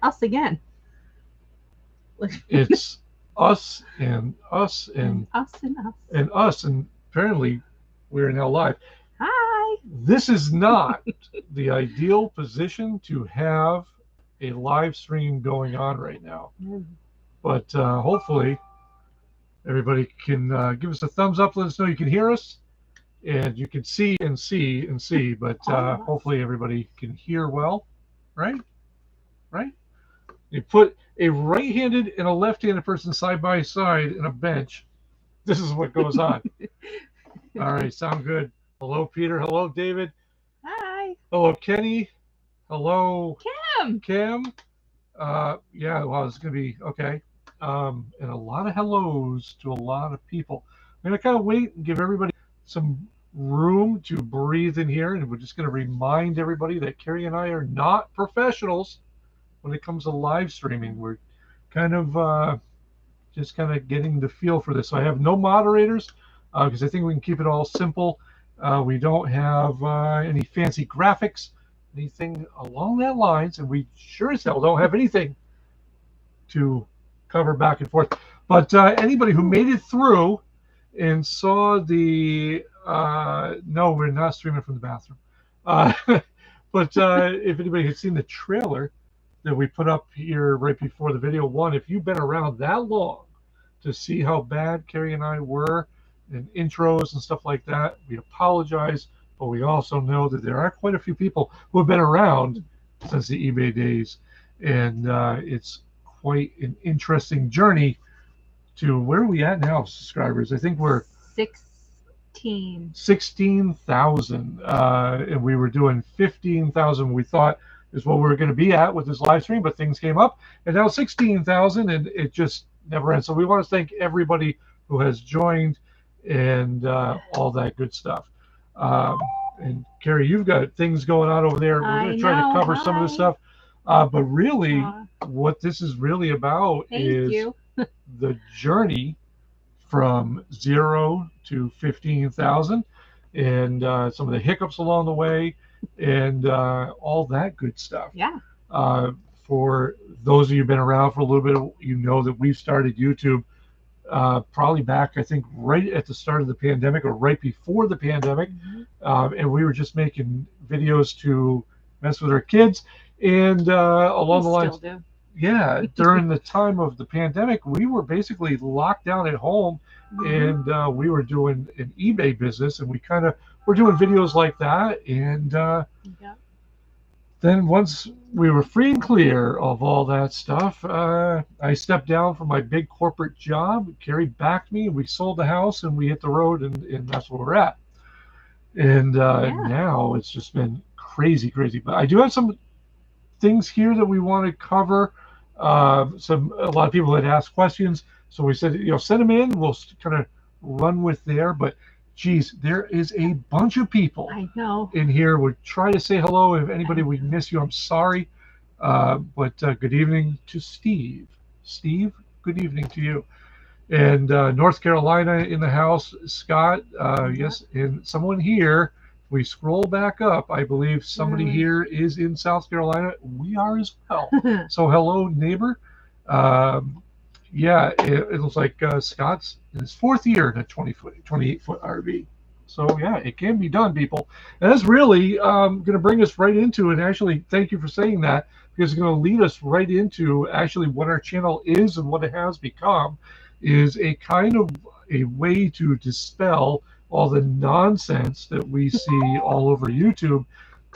us again. It's us and us and us and us. and us, and apparently we're now live. Hi. This is not the ideal position to have a live stream going on right now, but hopefully everybody can give us a thumbs up, let us know you can hear us, and you can see and see and see, but hopefully everybody can hear well, right? Right? You put a right-handed and a left-handed person side by side in a bench. This is what goes on. All right, sound good. Hello, Peter. Hello, David. Hi. Hello, Kenny. Hello, Kim. Kim. Yeah, well, it's going to be okay. And a lot of hellos to a lot of people. I'm going to kind of wait and give everybody some room to breathe in here. And we're just going to remind everybody that Karri and I are not professionals when it comes to live streaming. We're kind of just kind of getting the feel for this. So I have no moderators because I think we can keep it all simple. We don't have any fancy graphics, anything along that lines, and we sure as hell don't have anything to cover back and forth. But anybody who made it through and saw the no, we're not streaming from the bathroom. But if anybody had seen the trailer that we put up here right before the video, one, if you've been around that long to see how bad Karri and I were in intros and stuff like that, we apologize, but we also know that there are quite a few people who have been around since the eBay days, and it's quite an interesting journey to where are we at now, subscribers? I think we're 16,000, and we were doing 15,000. We thought is what we were going to be at with this live stream, but things came up, and now 16,000, and it just never ends. So we want to thank everybody who has joined and all that good stuff. And Karri, you've got things going on over there. We're going to try to cover some of this stuff, but really, what this is really about is the journey from 0 to 15,000 and some of the hiccups along the way and all that good stuff. Yeah. For those of you who've been around for a little bit, you know that we've started YouTube probably back, I think, right at the start of the pandemic or right before the pandemic. And we were just making videos to mess with our kids. And along the lines, yeah, during the time of the pandemic, we were basically locked down at home, and we were doing an eBay business, and we kind of were doing videos like that. And then once we were free and clear of all that stuff, I stepped down from my big corporate job. Karri backed me, and we sold the house, and we hit the road, and that's where we're at. And now it's just been crazy, crazy. But I do have some things here that we want to cover. A lot of people had asked questions, so we said, send them in. We'll kind of run with there. But geez, there is a bunch of people in here. We'll try to say hello. If anybody we miss you, I'm sorry. But good evening to Steve. Steve, good evening to you. And North Carolina in the house, Scott, yes, and someone here. We scroll back up. I believe somebody here is in South Carolina. We are as well. So hello, neighbor. Yeah, it looks like Scott's in his 4th year in a 28-foot RV. So yeah, it can be done, people. And that's really going to bring us right into, and actually, thank you for saying that, because it's going to lead us right into actually what our channel is and what it has become, is a kind of a way to dispel all the nonsense that we see all over YouTube,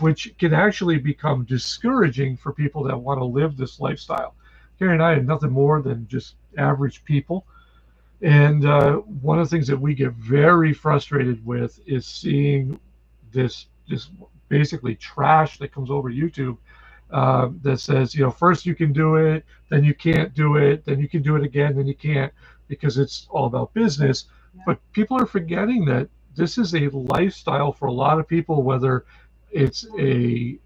which can actually become discouraging for people that want to live this lifestyle. Karri and I are nothing more than just average people. And one of the things that we get very frustrated with is seeing this basically trash that comes over YouTube that says, first you can do it, then you can't do it, then you can do it again, then you can't, because it's all about business. But people are forgetting that this is a lifestyle for a lot of people, whether it's a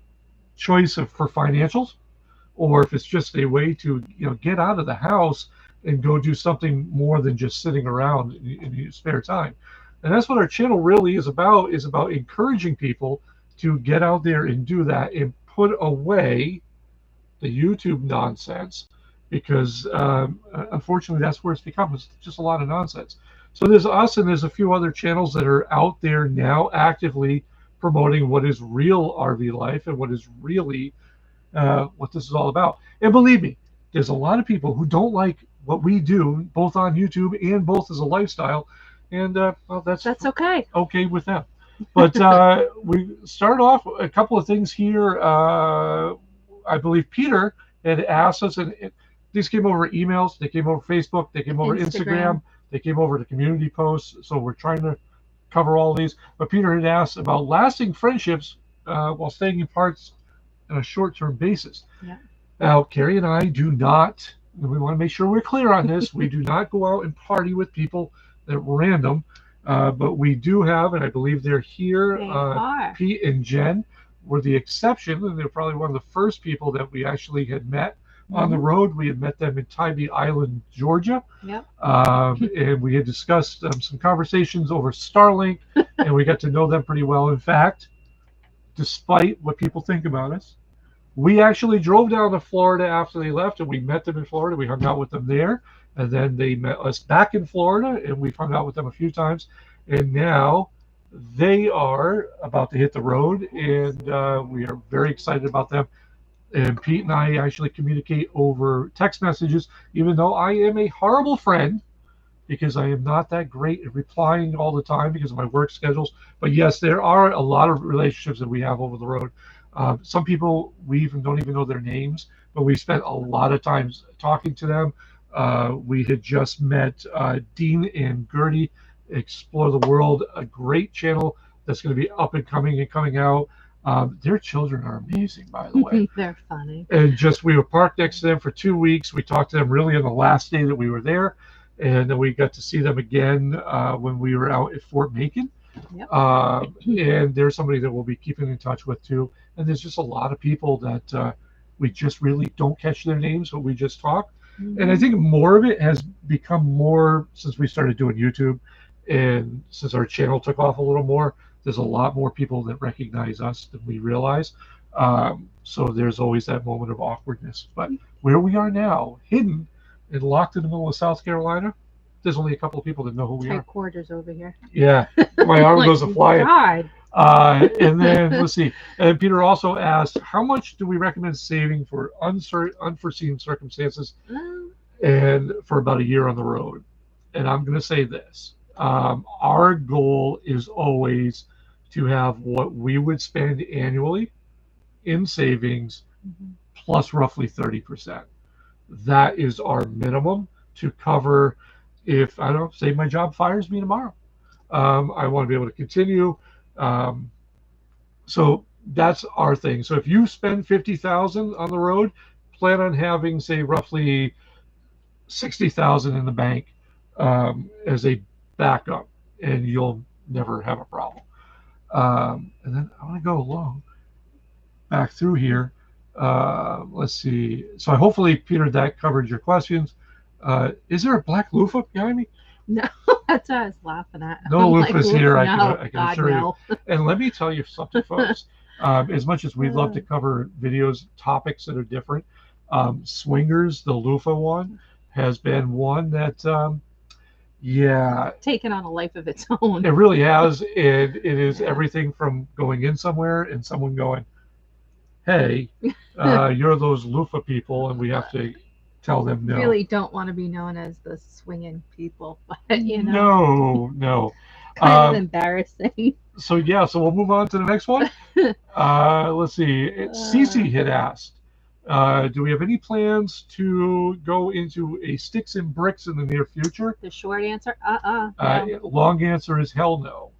choice for financials, or if it's just a way to get out of the house and go do something more than just sitting around in your spare time. And that's what our channel really is about encouraging people to get out there and do that and put away the YouTube nonsense, because unfortunately that's where it's become. It's just a lot of nonsense. So there's us, and there's a few other channels that are out there now actively promoting what is real RV life and what is really what this is all about. And believe me, there's a lot of people who don't like what we do, both on YouTube and both as a lifestyle, and well, that's okay. Okay with them. But we start off a couple of things here. I believe Peter had asked us, and these came over emails, they came over Facebook, they came over Instagram, they came over to community posts. So we're trying to cover all these. But Peter had asked about lasting friendships while staying apart on a short-term basis. Yeah. Now, Karri and I do not, and we want to make sure we're clear on this, we do not go out and party with people at random, but we do have, and I believe they're here, Pete and Jen were the exception, and they're probably one of the first people that we actually had met on the road. We had met them in Tybee Island, Georgia. Yep. And we had discussed some conversations over Starlink, and we got to know them pretty well. In fact, despite what people think about us, we actually drove down to Florida after they left, and we met them in Florida. We hung out with them there, and then they met us back in Florida, and we've hung out with them a few times. And now they are about to hit the road, and we are very excited about them. And Pete and I actually communicate over text messages, even though I am a horrible friend because I am not that great at replying all the time because of my work schedules. But yes, there are a lot of relationships that we have over the road. Some people we even don't even know their names, but we spent a lot of time talking to them. We had just met Dean and Gertie, Explore the World, a great channel that's going to be up and coming out. Their children are amazing, by the way. They're funny. And we were parked next to them for 2 weeks. We talked to them really on the last day that we were there. And then we got to see them again when we were out at Fort Macon. Yep. And there's somebody that we'll be keeping in touch with too. And there's just a lot of people that we just really don't catch their names, but we just talk. And I think more of it has become more since we started doing YouTube, and since our channel took off a little more. There's a lot more people that recognize us than we realize. So there's always that moment of awkwardness. But where we are now, hidden and locked in the middle of South Carolina, there's only a couple of people that know who we are. Headquarters over here. Yeah, my arm goes a flying. God. And then let's see. And Peter also asked, how much do we recommend saving for unforeseen circumstances and for about a year on the road? And I'm going to say this. Our goal is always to have what we would spend annually in savings plus roughly 30%. That is our minimum to cover if, I don't know, say my job fires me tomorrow. I want to be able to continue. So that's our thing. So if you spend $50,000 on the road, plan on having, say, roughly $60,000 in the bank as a backup, and you'll never have a problem. And then I want to go along back through here. Let's see. So hopefully, Peter, that covered your questions. Is there a black loofah behind me? No, that's what I was laughing at. No loofahs here. No, I can assure you. And let me tell you something, folks. As much as we'd love to cover videos, topics that are different, swingers, the loofah one, has been one that, yeah, taken on a life of its own. It really has. And it is everything from going in somewhere and someone going, hey, you're those loofah people, and we have to tell them no. Really don't want to be known as the swinging people, but you know. No. Kind of embarrassing. So yeah, so we'll move on to the next one. Let's see. Cece had asked, do we have any plans to go into a sticks and bricks in the near future? The short answer, no. Long answer is hell no.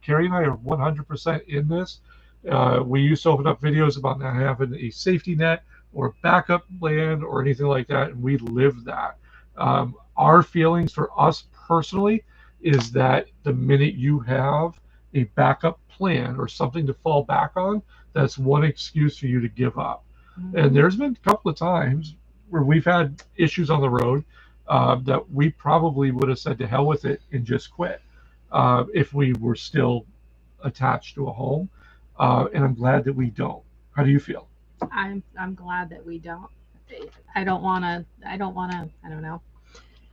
Karri and I are 100% in this. We used to open up videos about not having a safety net or backup plan or anything like that, and we live that. Our feelings for us personally is that the minute you have a backup plan or something to fall back on, that's one excuse for you to give up. And there's been a couple of times where we've had issues on the road that we probably would have said to hell with it and just quit if we were still attached to a home. And I'm glad that we don't. How do you feel? I'm glad that we don't. I don't want to. I don't want to. I don't know.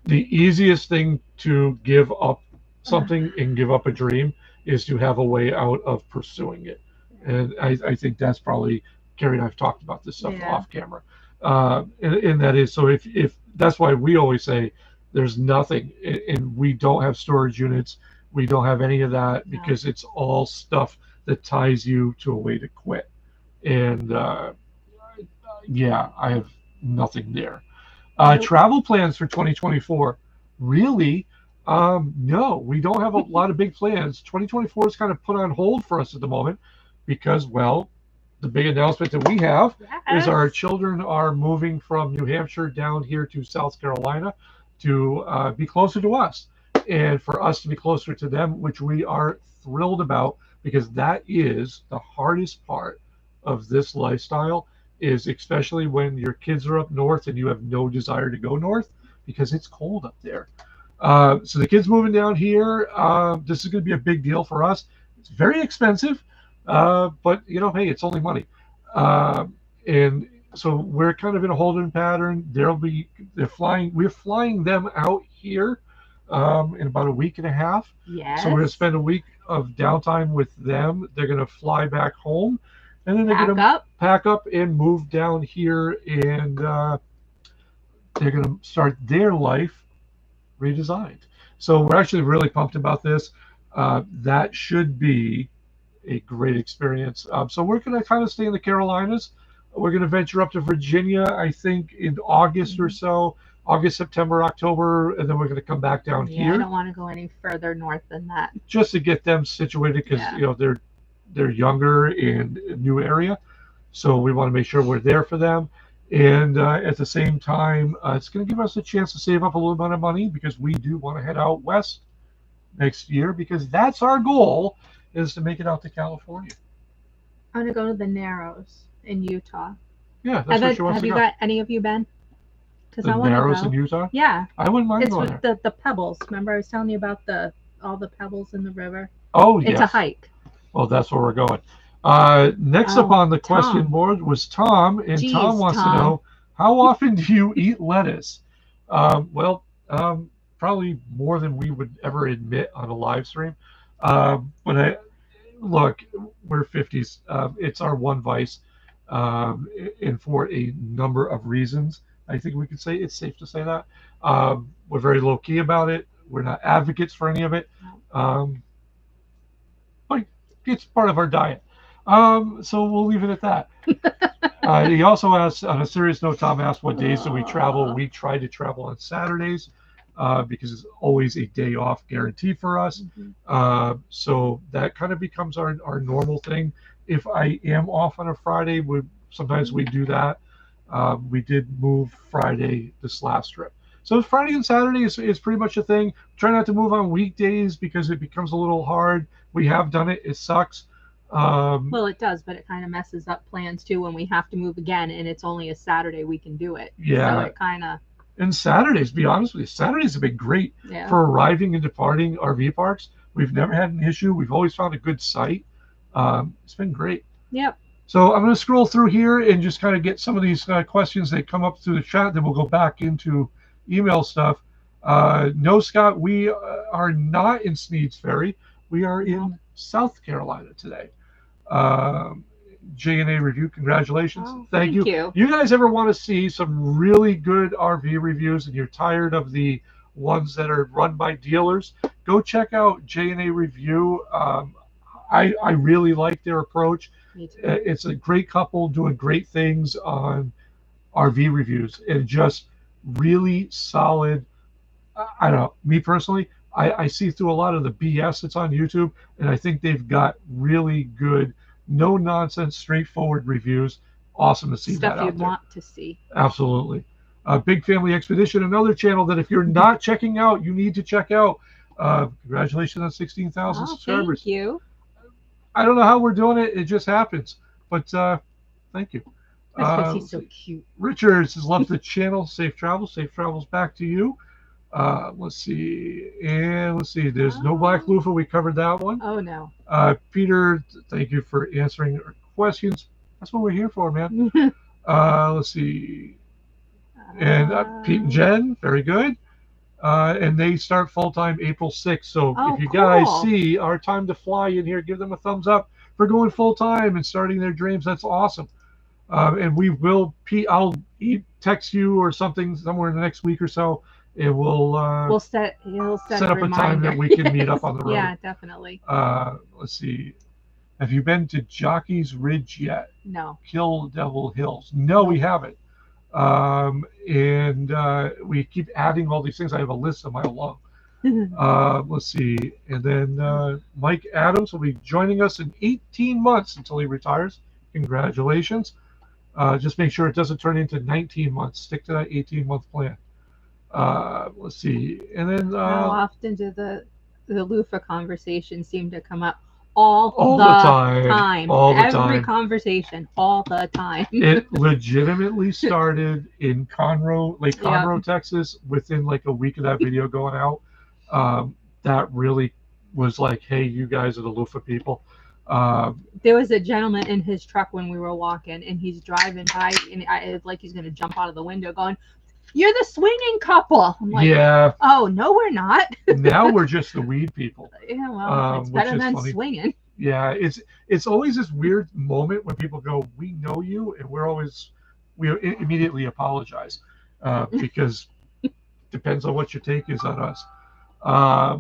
The easiest thing to give up something and give up a dream is to have a way out of pursuing it. And I think that's probably, Karri and I've talked about this stuff Yeah. off camera. And that is, so if that's why we always say there's nothing, and we don't have storage units, we don't have any of that, No. because it's all stuff that ties you to a way to quit. And yeah, I have nothing there. Nope. Travel plans for 2024. Really? No, we don't have a lot of big plans. 2024 is kind of put on hold for us at the moment because, well, the big announcement that we have is our Yes. children are moving from New Hampshire down here to South Carolina to be closer to us and for us to be closer to them, which we are thrilled about, because that is the hardest part of this lifestyle, is especially when your kids are up north and you have no desire to go north because it's cold up there. So the kids moving down here, this is going to be a big deal for us. It's very expensive, but you know, hey, it's only money. And so we're kind of in a holding pattern. They're flying. We're flying them out here in about a week and a half. Yes. So we're going to spend a week of downtime with them. They're going to fly back home, and then they're Pack going to up. pack up and move down here, and they're going to start their life redesigned. So we're actually really pumped about this. That should be a great experience. So we're going to kind of stay in the Carolinas. We're going to venture up to Virginia, I think, in August or so. August, September, October, and then we're going to come back down Yeah, I here don't want to go any further north than that. just to get them situated, because Yeah. you know they're younger and a new area, so we want to make sure we're there for them. And at the same time, it's going to give us a chance to save up a little bit of money, because we do want to head out west next year, because that's our goal, is to make it out to California. I'm gonna go to the Narrows in Utah. Yeah, that's where she wants Have to you go. got any of you been? Because The I want to Narrows go. in Utah. Yeah, I wouldn't mind it's going with there. the pebbles. Remember, I was telling you about all the pebbles in the river. Oh It's a yes. hike. Well, that's where we're going. Next up Oh, on the question Tom. board was Tom, and Tom Geez, wants to Tom. know, how often do you eat lettuce? Well, probably more than we would ever admit on a live stream. But look, we're 50s. It's our one vice, and for a number of reasons, I think we could say it's safe to say that. We're very low key about it. We're not advocates for any of it. Um, like, it's part of our diet. So we'll leave it at that. He also asked, on a serious note, Tom asked, what days do we travel? We try to travel on Saturdays because it's always a day off guarantee for us. So that kind of becomes our normal thing. If I am off on a Friday, sometimes we do that. We did move Friday this last trip. So Friday and Saturday is pretty much a thing. Try not to move on weekdays because it becomes a little hard. We have done it. It sucks. Well, it does, but it kind of messes up plans too when we have to move again, and it's only a Saturday we can do it. Yeah. So it kind of. And Saturdays, be honest with you, Saturdays have been great for arriving and departing RV parks. We've never had an issue. We've always found a good site. It's been great. Yep. So I'm going to scroll through here and just kind of get some of these questions that come up through the chat. Then we'll go back into email stuff. No, Scott, we are not in Sneed's Ferry. We are in South Carolina today. J&A Review, congratulations. Oh, thank you. You guys ever want to see some really good RV reviews and you're tired of the ones that are run by dealers, go check out J&A Review. I really like their approach. It's a great couple doing great things on RV reviews, and just really solid. I don't know, me personally, I see through a lot of the BS that's on YouTube, and I think they've got really good, no nonsense, straightforward reviews. Awesome to see stuff that out you'd there. Want to see. Absolutely. Big Family Expedition, another channel that if you're not checking out, you need to check out. Congratulations on 16,000 subscribers. Thank you. I don't know how we're doing it. It just happens. But thank you. That's because he's so cute. Richards has loved the channel. Safe travels. Safe travels back to you. Let's see. And let's see. There's no Black Loofah. We covered that one. Oh, no. Peter, thank you for answering our questions. That's what we're here for, man. Let's see. And Pete and Jen, very good. And they start full-time April 6th. So if you guys see our time to fly in here, give them a thumbs up for going full-time and starting their dreams. That's awesome. And we will, Pete, I'll text you or something somewhere in the next week or so, and we'll set up a time that we can meet up on the road. Yeah, definitely. Let's see. Have you been to Jockey's Ridge yet? No. Kill Devil Hills? No, we haven't. And we keep adding all these things. I have a list a mile long. Let's see. And then Mike Adams will be joining us in 18 months until he retires. Congratulations. Just make sure it doesn't turn into 19 months. Stick to that 18-month plan. Let's see. And then how often do the loofah conversations seem to come up? All the time. Every conversation, all the time. It legitimately started in Conroe, Lake Conroe, Texas, within like a week of that video going out. That really was like, hey, you guys are the loofah people. There was a gentleman in his truck when we were walking, and he's driving by, and it's like he's going to jump out of the window going, "You're the swinging couple." I'm like, yeah. Oh, no, we're not. Now we're just the weed people. Yeah, well, it's better than funny. Swinging. Yeah, it's always this weird moment when people go, "We know you," and we immediately apologize because depends on what your take is on us.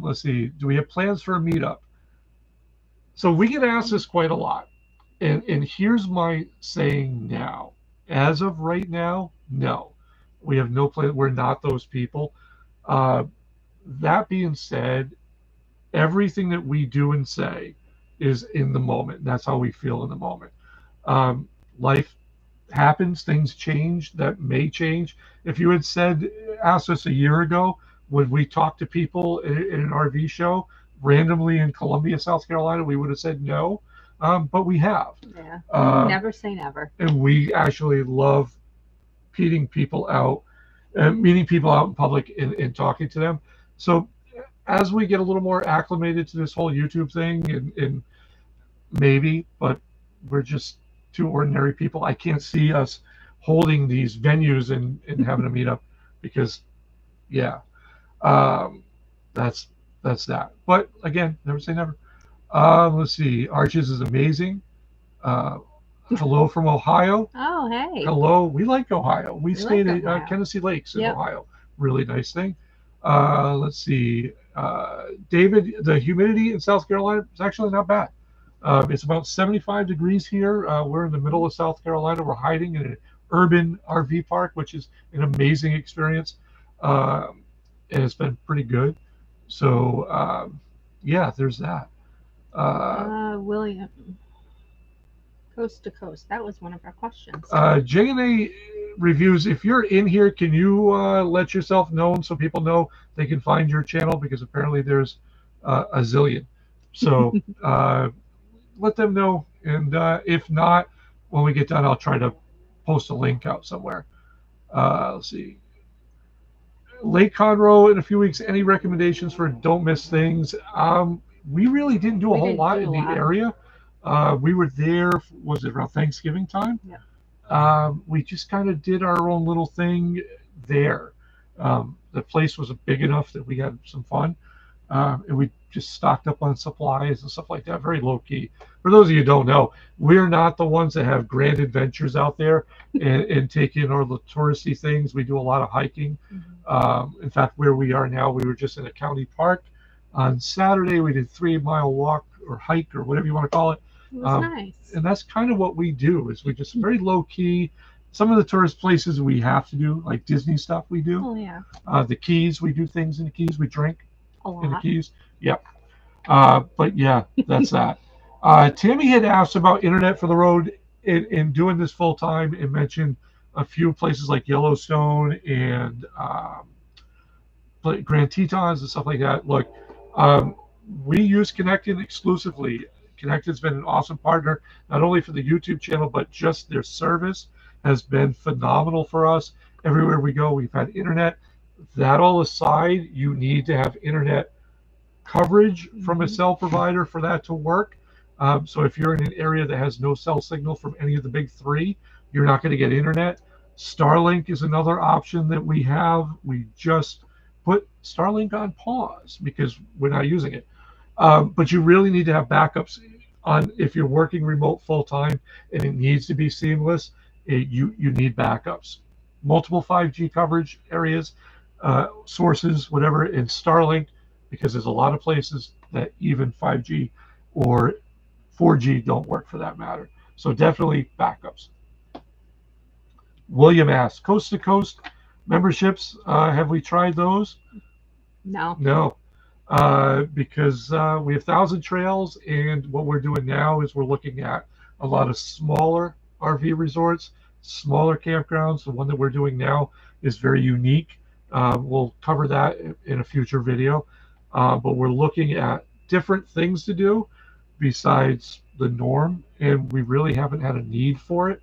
Let's see. Do we have plans for a meetup? So we get asked this quite a lot, and here's my saying now. As of right now, no. We have no plan. We're not those people. That being said, everything that we do and say is in the moment. That's how we feel in the moment. Life happens. Things change. That may change. If you had asked us a year ago, would we talk to people in an RV show randomly in Columbia, South Carolina, we would have said no. But we have. Yeah. Never say never. And we actually love meeting people out in public and talking to them. So as we get a little more acclimated to this whole YouTube thing, and maybe, but we're just two ordinary people. I can't see us holding these venues and having a meetup because, yeah, that's that. But again, never say never. Let's see. Arches is amazing. Hello from Ohio. Oh, hey. Hello. We like Ohio. We stayed at Tennessee Lakes in Ohio. Really nice thing. Let's see. David, the humidity in South Carolina is actually not bad. It's about 75 degrees here. We're in the middle of South Carolina. We're hiding in an urban RV park, which is an amazing experience. And it's been pretty good. So, yeah, there's that. William. Coast to coast. That was one of our questions. J&A reviews. If you're in here, can you let yourself known so people know they can find your channel? Because apparently there's a zillion. So let them know. And if not, when we get done, I'll try to post a link out somewhere. Let's see. Lake Conroe in a few weeks. Any recommendations for don't miss things? We really didn't do a whole lot in the area. We were there, was it around Thanksgiving time? Yeah. We just kind of did our own little thing there. The place was big enough that we had some fun. And we just stocked up on supplies and stuff like that, very low key. For those of you who don't know, we're not the ones that have grand adventures out there and take in all the touristy things. We do a lot of hiking. Mm-hmm. In fact, where we are now, we were just in a county park. On Saturday, we did a 3-mile walk or hike or whatever you want to call it. It was nice. And that's kind of what we do, is we just very low key. Some of the tourist places we have to do, like Disney stuff we do. Oh, yeah. The Keys, we do things in the Keys. We drink in the Keys. Yep. But yeah, that's that. Tammy had asked about internet for the road in doing this full time and mentioned a few places like Yellowstone and Grand Tetons and stuff like that. Look, we use Connected exclusively. Connected's been an awesome partner, not only for the YouTube channel, but just their service has been phenomenal for us. Everywhere we go, we've had internet. That all aside, you need to have internet coverage from a cell provider for that to work. So if you're in an area that has no cell signal from any of the big three, you're not going to get internet. Starlink is another option that we have. We just put Starlink on pause because we're not using it. But you really need to have backups on if you're working remote full time and it needs to be seamless. You need backups. Multiple 5G coverage areas, sources, whatever, in Starlink, because there's a lot of places that even 5G or 4G don't work for that matter. So definitely backups. William asks, coast to coast memberships, have we tried those? No. No, because we have 1,000 trails, and what we're doing now is we're looking at a lot of smaller RV resorts, smaller campgrounds. The one that we're doing now is very unique. We'll cover that in a future video, but we're looking at different things to do besides the norm, and we really haven't had a need for it.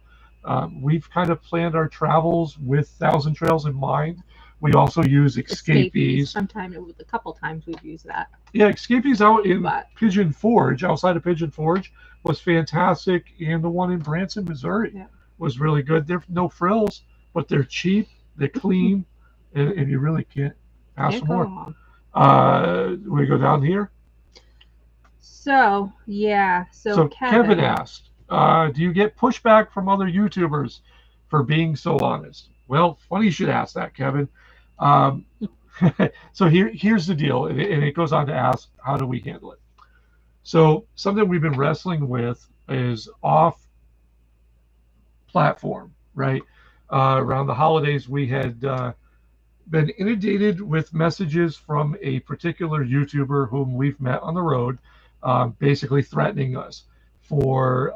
We've kind of planned our travels with 1,000 Trails in mind. We also use Escapees. Sometimes, a couple times we've used that. Yeah, Escapees out in Pigeon Forge, outside of Pigeon Forge, was fantastic, and the one in Branson, Missouri, was really good. They're no frills, but they're cheap, they're clean, and you really can't ask for more. We go down here. So yeah, so Kevin asked, do you get pushback from other YouTubers for being so honest? Well, funny you should ask that, Kevin. So here's the deal, and it goes on to ask, how do we handle it? So something we've been wrestling with is off platform, right? Around the holidays, we had been inundated with messages from a particular YouTuber whom we've met on the road, basically threatening us for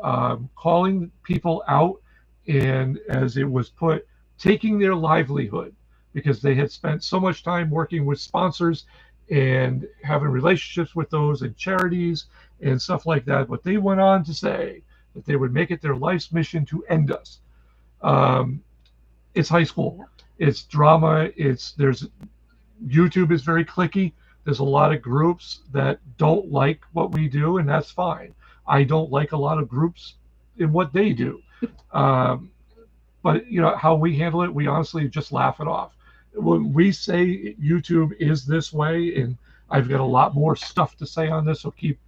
calling people out, and as it was put, taking their livelihood, because they had spent so much time working with sponsors and having relationships with those and charities and stuff like that. But they went on to say that they would make it their life's mission to end us. It's high school. It's drama. YouTube is very cliquey. There's a lot of groups that don't like what we do, and that's fine. I don't like a lot of groups in what they do. But how we handle it, we honestly just laugh it off. When we say YouTube is this way, and I've got a lot more stuff to say on this, so keep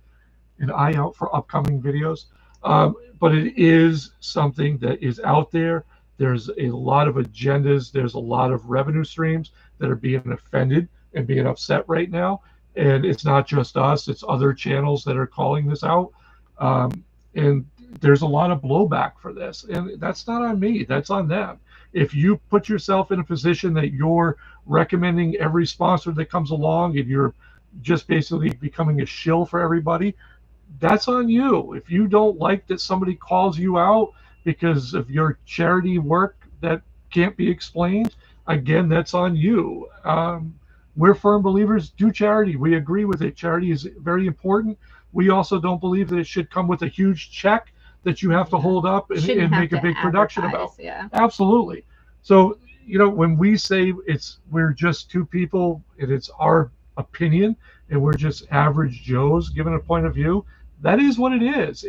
an eye out for upcoming videos. But it is something that is out there. There's a lot of agendas. There's a lot of revenue streams that are being offended and being upset right now. And it's not just us, it's other channels that are calling this out. And there's a lot of blowback for this. And that's not on me, that's on them. If you put yourself in a position that you're recommending every sponsor that comes along and you're just basically becoming a shill for everybody, that's on you. If you don't like that somebody calls you out because of your charity work that can't be explained, again, that's on you. We're firm believers, do charity. We agree with it. Charity is very important. We also don't believe that it should come with a huge check that you have to hold up and make a big production about. Yeah. Absolutely. So, when we say we're just two people and it's our opinion and we're just average Joes giving a point of view, that is what it is.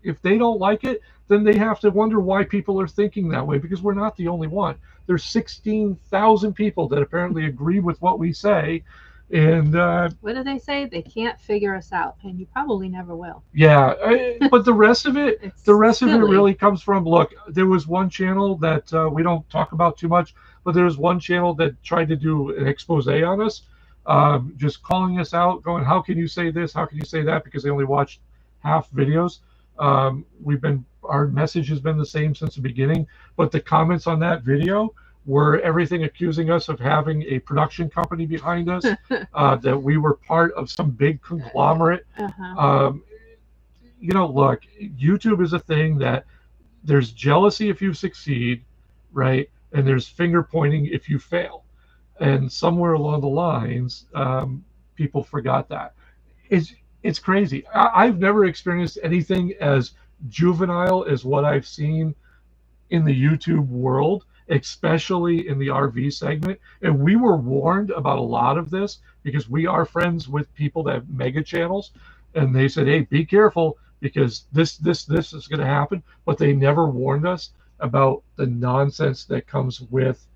If they don't like it, then they have to wonder why people are thinking that way, because we're not the only one. There's 16,000 people that apparently agree with what we say. And what do they say? They can't figure us out, and you probably never will. Yeah, but the rest of it, of it really comes from, look, there was one channel that we don't talk about too much, but there was one channel that tried to do an expose on us, just calling us out, going, how can you say this? How can you say that? Because they only watched half videos. Our message has been the same since the beginning, but the comments on that video were everything accusing us of having a production company behind us, that we were part of some big conglomerate. Look, YouTube is a thing that there's jealousy if you succeed, right? And there's finger pointing if you fail. And somewhere along the lines, people forgot that. It's crazy. I've never experienced anything as juvenile as what I've seen in the YouTube world, especially in the RV segment. And we were warned about a lot of this because we are friends with people that have mega channels. and they said, hey, be careful because this is going to happen. But they never warned us about the nonsense that comes with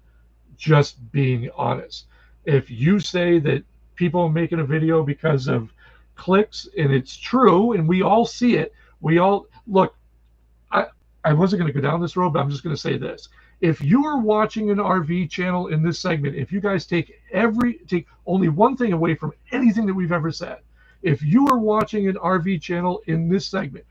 just being honest. If you say that people are making a video because of clicks, and it's true, and we all see it, we all look. I, I wasn't going to go down this road, but I'm just going to say this. If you are watching an RV channel in this segment, if you guys take only one thing away from anything that we've ever said, if you are watching an RV channel in this segment,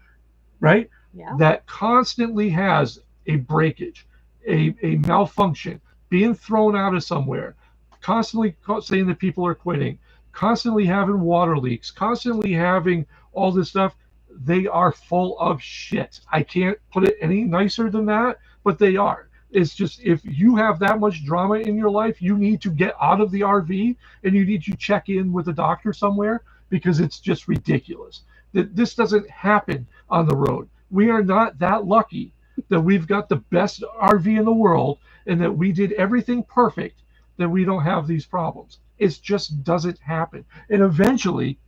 right, Yeah. that constantly has a breakage, a malfunction, being thrown out of somewhere, constantly saying that people are quitting, constantly having water leaks, constantly having all this stuff, they are full of shit. I can't put it any nicer than that, but they are. It's just, if you have that much drama in your life, you need to get out of the RV and you need to check in with a doctor somewhere, because it's just ridiculous that this doesn't happen on the road. We are not that lucky that we've got the best RV in the world and that we did everything perfect, that we don't have these problems. It just doesn't happen. And eventually,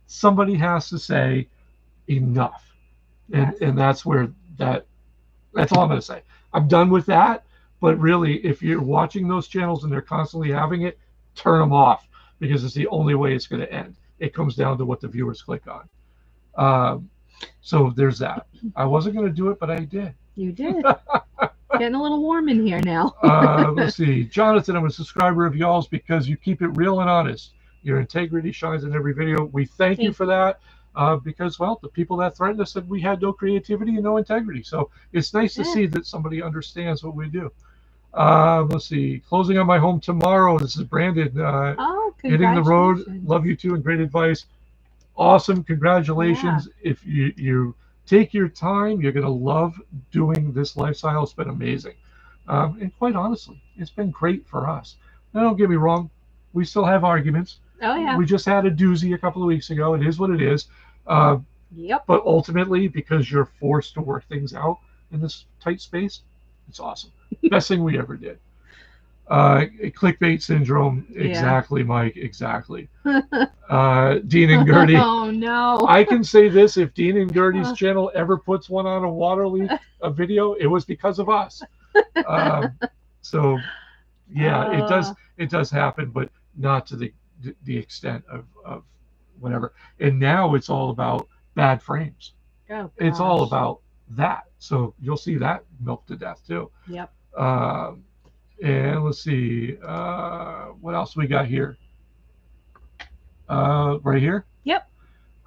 somebody has to say enough. Yes. And that's where that's all I'm going to say. I'm done with that. But really, if you're watching those channels and they're constantly having it, turn them off, because it's the only way it's going to end. It comes down to what the viewers click on. So there's that. I wasn't going to do it, but I did. You did. Getting a little warm in here now. Let's see. Jonathan, I'm a subscriber of y'all's because you keep it real and honest. Your integrity shines in every video. We thank you for that. Because, well, the people that threatened us said we had no creativity and no integrity. So it's nice to see that somebody understands what we do. Let's see. Closing on my home tomorrow. This is Brandon. Hitting the road. Love you too, and great advice. Awesome. Congratulations. Yeah. If you take your time, you're going to love doing this lifestyle. It's been amazing. And quite honestly, it's been great for us. Now, don't get me wrong. We still have arguments. Oh, yeah. We just had a doozy a couple of weeks ago. It is what it is. Yep. But ultimately, because you're forced to work things out in this tight space, it's awesome. Best thing we ever did. Clickbait syndrome. Yeah. Exactly, Mike. Exactly. Dean and Gertie. Oh, no. I can say this. If Dean and Gertie's channel ever puts one on a water leak, a video, it was because of us. So, yeah, it does happen, but not to the extent of whatever. And now it's all about bad frames. Oh, it's all about that. So you'll see that milked to death too. Yep. And let's see, what else we got here? Right here? Yep.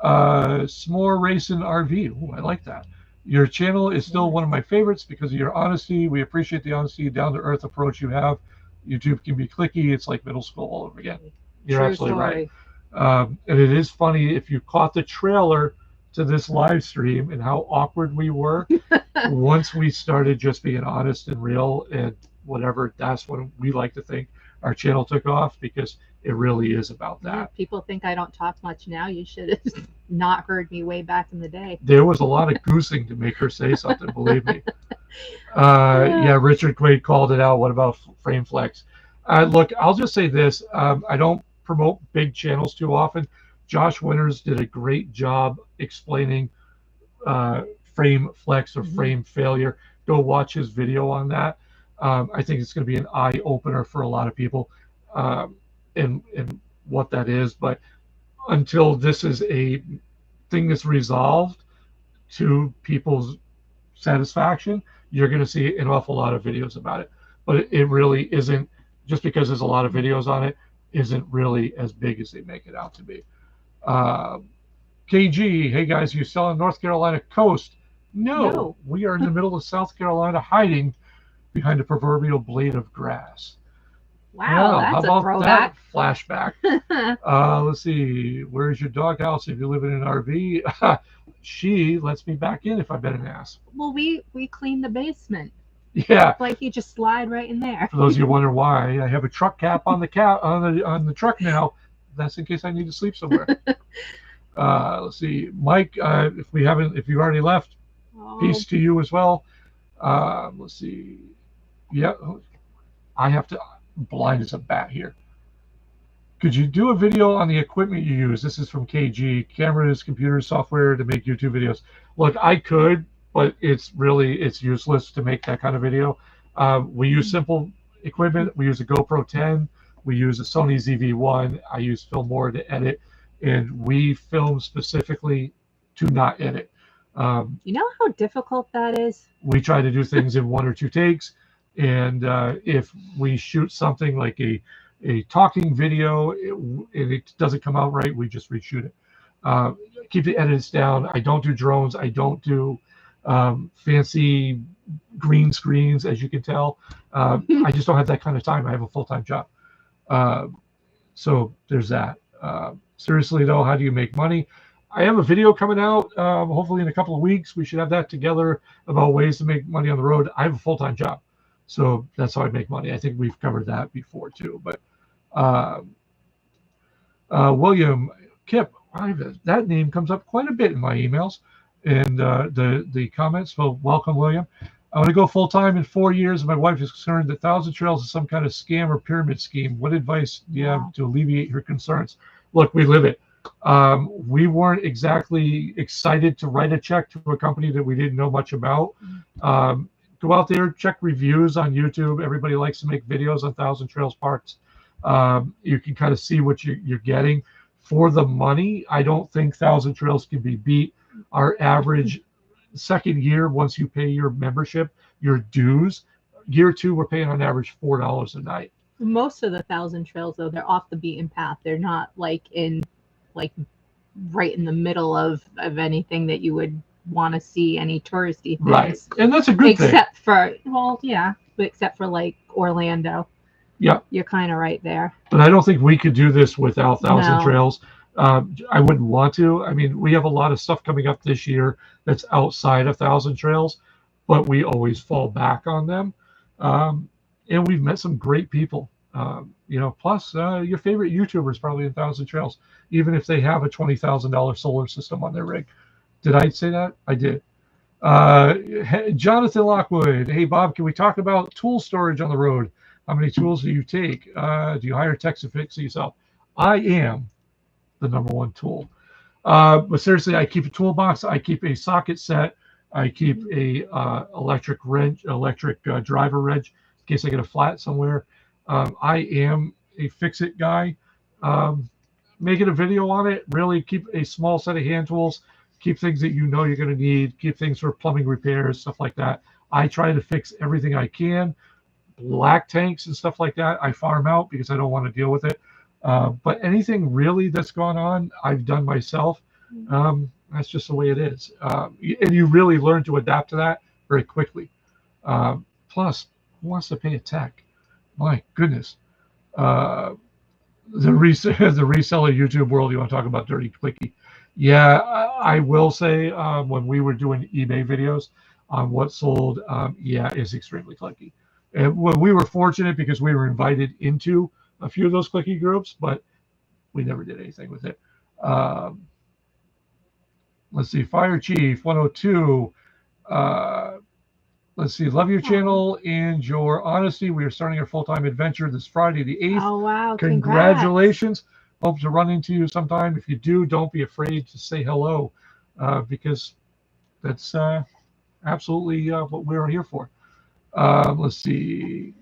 S'more Racing RV. Ooh, I like that. Your channel is still one of my favorites because of your honesty. We appreciate the honesty, down-to-earth approach you have. YouTube can be clicky. It's like middle school all over again. You're absolutely right. And it is funny, if you caught the trailer to this live stream and how awkward we were, once we started just being honest and real and whatever, that's when we like to think our channel took off, because it really is about that. Yeah, people think I don't talk much now. You should have not heard me way back in the day. There was a lot of goosing to make her say something, believe me. Yeah, Richard Quaid called it out. What about frame flex? Look, I'll just say this. I don't promote big channels too often. Josh Winters did a great job explaining frame flex or frame failure. Go watch his video on that. I think it's going to be an eye-opener for a lot of people in what that is. But until this is a thing that's resolved to people's satisfaction, you're going to see an awful lot of videos about it. But it really isn't, just because there's a lot of videos on it, isn't really as big as they make it out to be. KG, hey guys, you still on North Carolina coast? No, we are in the middle of South Carolina, hiding behind a proverbial blade of grass. Wow, that's a throwback. Flashback. Let's see. Where's your doghouse if you live in an RV? She lets me back in if I've been an ass. Well, we cleaned the basement. Yeah. Like, you just slide right in there. For those of you who wonder why, I have a truck cap on the truck now. That's in case I need to sleep somewhere. Let's see, Mike. If you already left, peace to you as well. Let's see. Yeah, I have to blind as a bat here. Could you do a video on the equipment you use? This is from KG. Cameras, computers, software to make YouTube videos. Look, I could, but it's useless to make that kind of video. We use simple equipment. We use a GoPro 10. We use a Sony ZV-1. I use Filmora to edit, and we film specifically to not edit. You know how difficult that is? We try to do things in 1 or 2 takes, and if we shoot something like a talking video and it doesn't come out right, we just reshoot it. Keep the edits down. I don't do drones. I don't do fancy green screens, as you can tell. I just don't have that kind of time. I have a full-time job. So there's that. Seriously though, how do you make money? I have a video coming out, hopefully in a couple of weeks. We should have that together about ways to make money on the road. I have a full-time job, so that's how I make money. I think we've covered that before too. But William Kip, that name comes up quite a bit in my emails and the comments. So welcome, William. I want to go full-time in 4 years. My wife is concerned that Thousand Trails is some kind of scam or pyramid scheme. What advice do you have to alleviate her concerns? Look, we live it. We weren't exactly excited to write a check to a company that we didn't know much about. Go out there, check reviews on YouTube. Everybody likes to make videos on Thousand Trails parks. You can kind of see what you're getting for the money. I don't think Thousand Trails can be beat. Our average second year, once you pay your membership, your dues, year 2, we're paying on average $4 a night. Most of the Thousand Trails, though, they're off the beaten path. They're not like right in the middle of anything that you would want to see any touristy things. Right, and that's a good thing. Except for, well, yeah, but except for like Orlando. Yeah, you're kind of right there. But I don't think we could do this without Thousand Trails. I wouldn't want to. I mean, we have a lot of stuff coming up this year that's outside of Thousand Trails, but we always fall back on them. And we've met some great people. Plus your favorite YouTubers probably in Thousand Trails, even if they have a $20,000 solar system on their rig. Did I say that? I did. Jonathan Lockwood. Hey, Bob, can we talk about tool storage on the road? How many tools do you take? Do you hire techs to fix it yourself? I am the #1 tool. But seriously, I keep a toolbox. I keep a socket set. I keep a electric driver wrench in case I get a flat somewhere. I am a fix-it guy. Making a video on it, really keep a small set of hand tools. Keep things that you know you're going to need. Keep things for plumbing repairs, stuff like that. I try to fix everything I can. Black tanks and stuff like that, I farm out because I don't want to deal with it. But anything really that's gone on, I've done myself. That's just the way it is. And you really learn to adapt to that very quickly. Plus, who wants to pay a tech? My goodness. The reseller YouTube world, you want to talk about dirty clicky. Yeah, I will say when we were doing eBay videos on what sold, it's extremely clicky. And we were fortunate because we were invited into a few of those clicky groups, but we never did anything with it. Let's see, Fire Chief 102. Let's see, love your channel and your honesty. We are starting our full-time adventure this Friday, the 8th. Oh, wow. Congratulations. Hope to run into you sometime. If you do, don't be afraid to say hello because that's absolutely what we're here for. Let's see.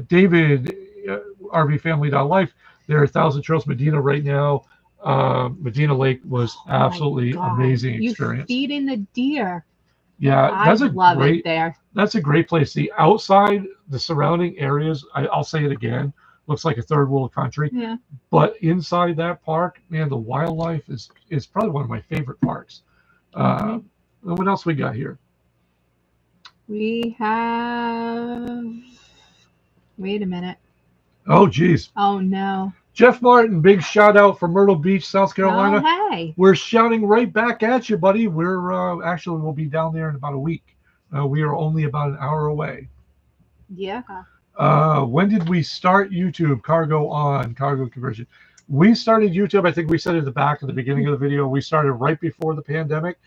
David, RVFamily.life. They're at Thousand Trails Medina right now. Medina Lake was absolutely amazing experience. You feeding the deer. Yeah, that's it there. That's a great place. The outside, the surrounding areas, I'll say it again, looks like a third world country. Yeah. But inside that park, man, the wildlife is probably one of my favorite parks. What else we got here? We have. Wait a minute. Oh, geez. Oh, no. Jeff Martin, big shout out from Myrtle Beach, South Carolina. Oh, hey. We're shouting right back at you, buddy. We're actually, we'll be down there in about a week. We are only about an hour away. Yeah. When did we start YouTube? Cargo conversion. We started YouTube, I think we said at the back at the beginning of the video, we started right before the pandemic.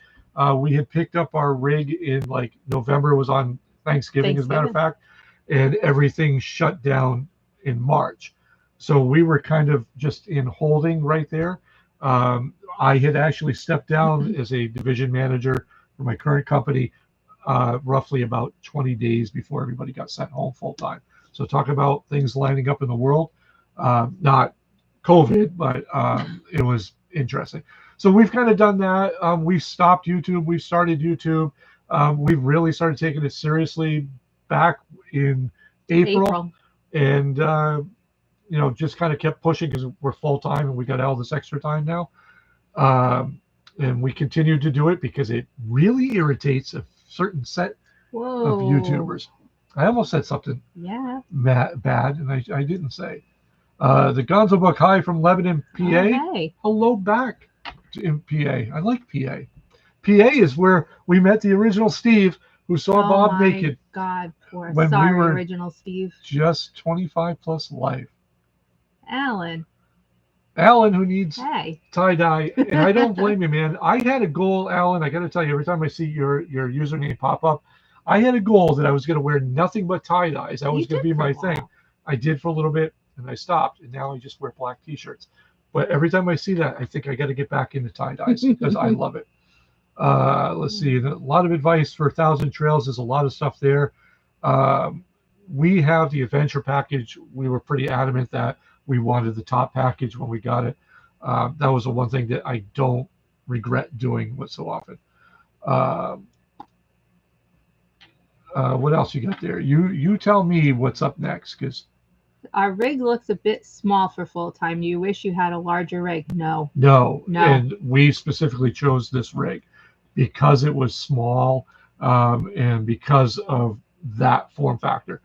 We had picked up our rig in like November. It was on Thanksgiving, as a matter of fact, and everything shut down in March. So we were kind of just in holding right there. I had actually stepped down as a division manager for my current company roughly about 20 days before everybody got sent home full time. So talk about things lining up in the world. Not COVID, but it was interesting. So we've kind of done that. We've stopped YouTube. We've started YouTube. We've really started taking it seriously back in April. And just kind of kept pushing because we're full time and we got all this extra time now. And we continue to do it because it really irritates a certain set of YouTubers. I almost said something bad, and I didn't say. The Gonzo Book, hi from Lebanon, PA. Oh, hey. Hello back in PA. I like PA. PA is where we met the original Steve, who saw Bob naked. God, poor. When Sorry, we were original Steve. Just 25 plus life. Alan, who needs tie-dye, and I don't blame you, man. I had a goal, Alan. I got to tell you, every time I see your username pop up, I had a goal that I was going to wear nothing but tie-dyes. That was going to be my thing. I did for a little bit, and I stopped, and now I just wear black T-shirts. But every time I see that, I think I got to get back into tie-dyes because I love it. Let's see. A lot of advice for 1,000 Trails. There's a lot of stuff there. We have the adventure package. We were pretty adamant that we wanted the top package when we got it. That was the one thing that I don't regret doing so often. What else you got there? You tell me what's up next, because our rig looks a bit small for full time. You wish you had a larger rig? No. And we specifically chose this rig because it was small, and because of that form factor.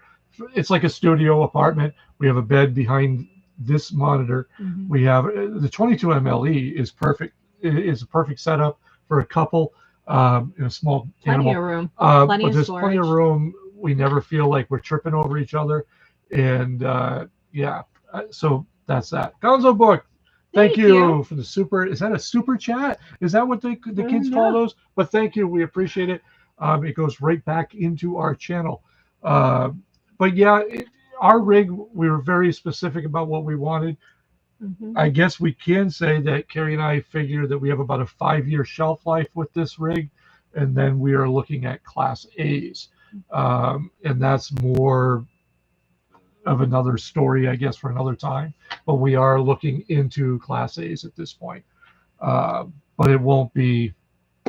It's like a studio apartment. We have a bed behind this monitor. We have the 22 MLE is perfect. It is a perfect setup for a couple in a small plenty animal. Of room. But there's plenty of room. We never feel like we're tripping over each other. And so that's that. Gonzo Book, thank you for the super. Is that a super chat? Is that what the kids call those? But thank you. We appreciate it. It goes right back into our channel. But yeah, our rig, we were very specific about what we wanted. I guess we can say that Karri and I figure that we have about a 5-year shelf life with this rig, and then we are looking at Class A's. And that's more of another story, I guess, for another time. But we are looking into Class A's at this point. But it won't be,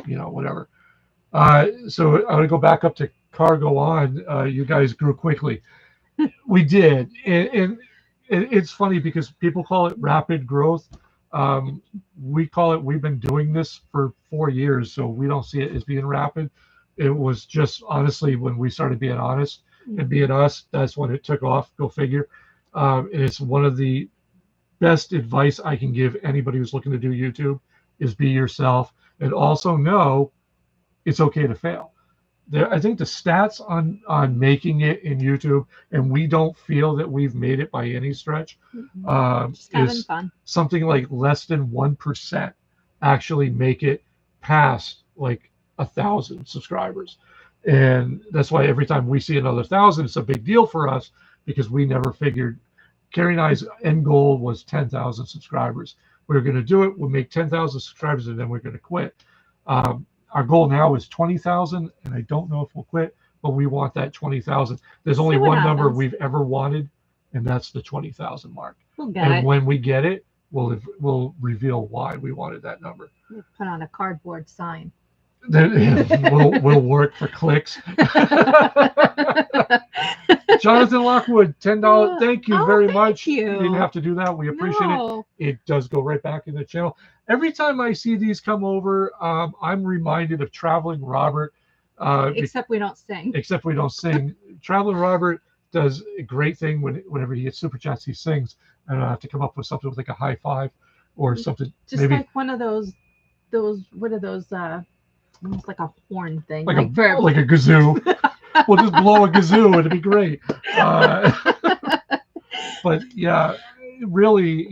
whatever. So I'm going to go back up to cargo on. You guys grew quickly. We did. And it's funny because people call it rapid growth. We call it, we've been doing this for 4 years, so we don't see it as being rapid. It was just, honestly, when we started being honest and being us, that's when it took off. Go figure. And it's one of the best advice I can give anybody who's looking to do YouTube is be yourself, and also know it's okay to fail. I think the stats on making it in YouTube, and we don't feel that we've made it by any stretch, just having fun. Something like less than 1% actually make it past like 1,000 subscribers. And that's why every time we see another 1,000, it's a big deal for us, because we never figured. Karri and I's end goal was 10,000 subscribers. We were going to do it. We'll make 10,000 subscribers, and then we're going to quit. Our goal now is 20,000, and I don't know if we'll quit, but we want that 20,000. There's only one number we've ever wanted, and that's the 20,000 mark. We'll get it. And when we get it, we'll reveal why we wanted that number. We'll put on a cardboard sign. We'll work for clicks. Jonathan Lockwood, $10. Thank you very much. You didn't have to do that. We appreciate it. It does go right back in the channel. Every time I see these come over, I'm reminded of Traveling Robert. Except we don't sing. Except we don't sing. Traveling Robert does a great thing whenever he gets super chats. He sings. I don't have to come up with something with like a high five or something. Just maybe like one of those. What are those? Almost like a horn thing. Like a kazoo. We'll just blow a kazoo. It'd be great. But yeah, really,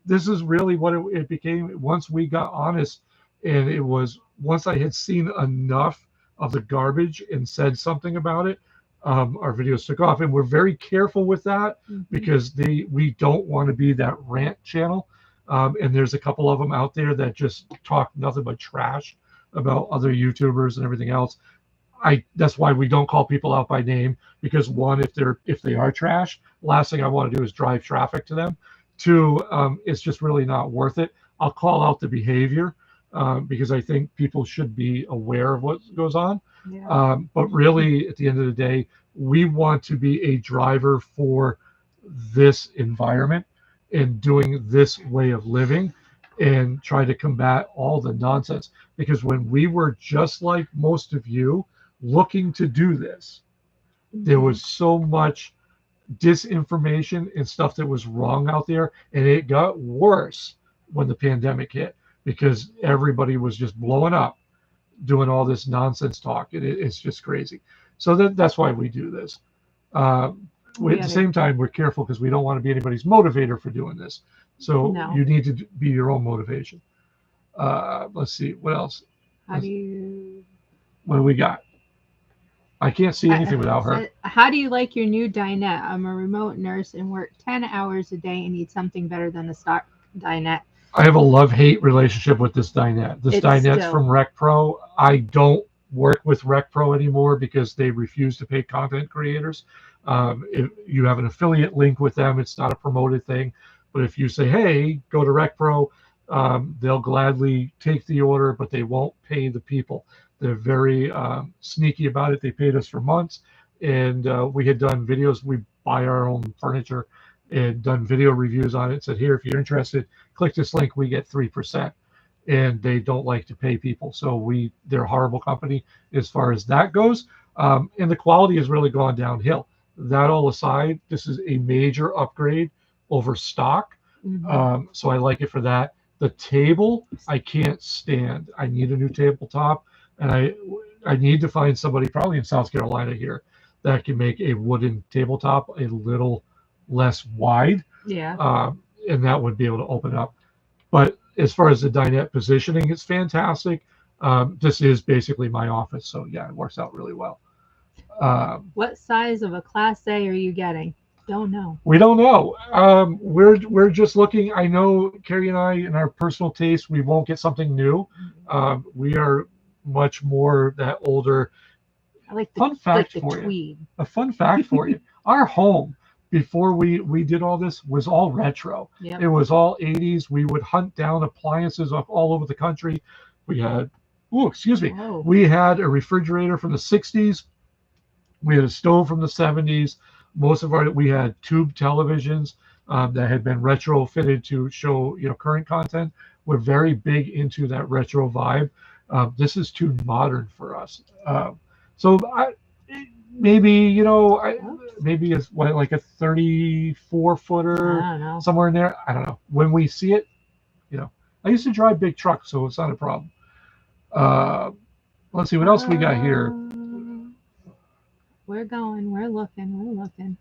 this is really what it became once we got honest. And it was once I had seen enough of the garbage and said something about it, our videos took off, and we're very careful with that because we don't want to be that rant channel. And there's a couple of them out there that just talk nothing but trash about other YouTubers and everything else. That's why we don't call people out by name, because one, if they are trash, last thing I want to do is drive traffic to them. Two, it's just really not worth it. I'll call out the behavior because I think people should be aware of what goes on. Yeah. But really, at the end of the day, we want to be a driver for this environment and doing this way of living and try to combat all the nonsense. Because when we were just like most of you, looking to do this, there was so much disinformation and stuff that was wrong out there, and it got worse when the pandemic hit because everybody was just blowing up doing all this nonsense talk. It's just crazy. So that's why we do this. At the same time, we're careful because we don't want to be anybody's motivator for doing this. So you need to be your own motivation. Let's see, what else? What do we got? I can't see anything without her. How do you like your new dinette? I'm a remote nurse and work 10 hours a day and need something better than a stock dinette. I have a love-hate relationship with this dinette. This dinette's from RecPro. I don't work with RecPro anymore because they refuse to pay content creators. If you have an affiliate link with them, it's not a promoted thing. But if you say, hey, go to RecPro, they'll gladly take the order, but they won't pay the people. They're very sneaky about it. They paid us for months, and we had done videos. We buy our own furniture and done video reviews on it. Said, here, if you're interested, click this link. We get 3%, and they don't like to pay people. So they're a horrible company as far as that goes. And the quality has really gone downhill. That all aside, this is a major upgrade over stock. So I like it for that. The table, I can't stand. I need a new tabletop. And I need to find somebody probably in South Carolina here that can make a wooden tabletop a little less wide. Yeah. And that would be able to open up. But as far as the dinette positioning, it's fantastic. This is basically my office. So yeah, it works out really well. What size of a Class A are you getting? Don't know. We don't know. We're just looking. I know Karri and I, in our personal taste, we won't get something new. We are much more that older. I like fun fact like for tweed. you. A fun fact for you. Our home before we did all this was all retro. Yep. It was all 80s. We would hunt down appliances all over the country. We had, we had a refrigerator from the 60s. We had a stove from the 70s. We had tube televisions that had been retrofitted to show current content. We're very big into that retro vibe. This is too modern for us. So maybe maybe it's like a 34-footer somewhere in there. I don't know. When we see it, I used to drive big trucks, so it's not a problem. Let's see what else we got here. We're looking.